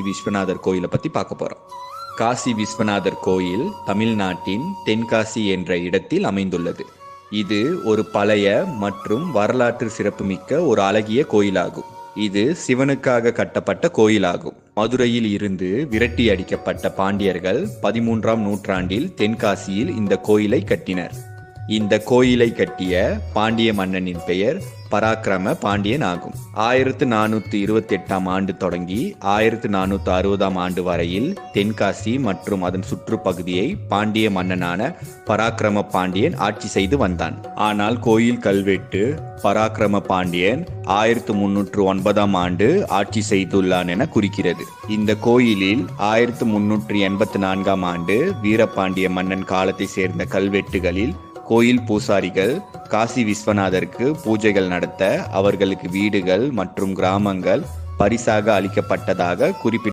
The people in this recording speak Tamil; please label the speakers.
Speaker 1: விஸ்வநாதர் கோயிலை பற்றி பார்க்க போகிறோம். காசி விஸ்வநாதர் கோயில் தமிழ்நாட்டின் தென்காசி என்ற இடத்தில் அமைந்துள்ளது. இது ஒரு பழைய மற்றும் வரலாற்று சிறப்புமிக்க ஒரு அழகிய கோயிலாகும். இது சிவனுக்காக கட்டப்பட்ட கோயிலாகும். மதுரையில் இருந்து விரட்டி அடிக்கப்பட்ட பாண்டியர்கள் 13ஆம் நூற்றாண்டில் தென்காசியில் இந்த கோயிலை கட்டினர். இந்த கோயிலை கட்டிய பாண்டிய மன்னனின் பெயர் பராக்கிரம பாண்டியன் ஆகும். 1428ஆம் ஆண்டு தொடங்கி 1460ஆம் ஆண்டு வரையில் தென்காசி மற்றும் அதன் சுற்றுப்பகுதியை பாண்டிய மன்னனான பராக்கிரம பாண்டியன் ஆட்சி செய்து வந்தான். ஆனால் கோயில் கல்வெட்டு பராக்கிரம பாண்டியன் 1309ஆம் ஆண்டு ஆட்சி செய்துள்ளான் என குறிக்கிறது. இந்த கோயிலில் 1384ஆம் ஆண்டு வீரபாண்டிய மன்னன் காலத்தை சேர்ந்த கல்வெட்டுகளில் கோயில் பூசாரிகள் காசி விஸ்வநாதருக்கு பூஜைகள் நடத்த அவர்களுக்கு வீடுகள் மற்றும் கிராமங்கள் பரிசாக அளிக்கப்பட்டதாக குறிப்பிட்ட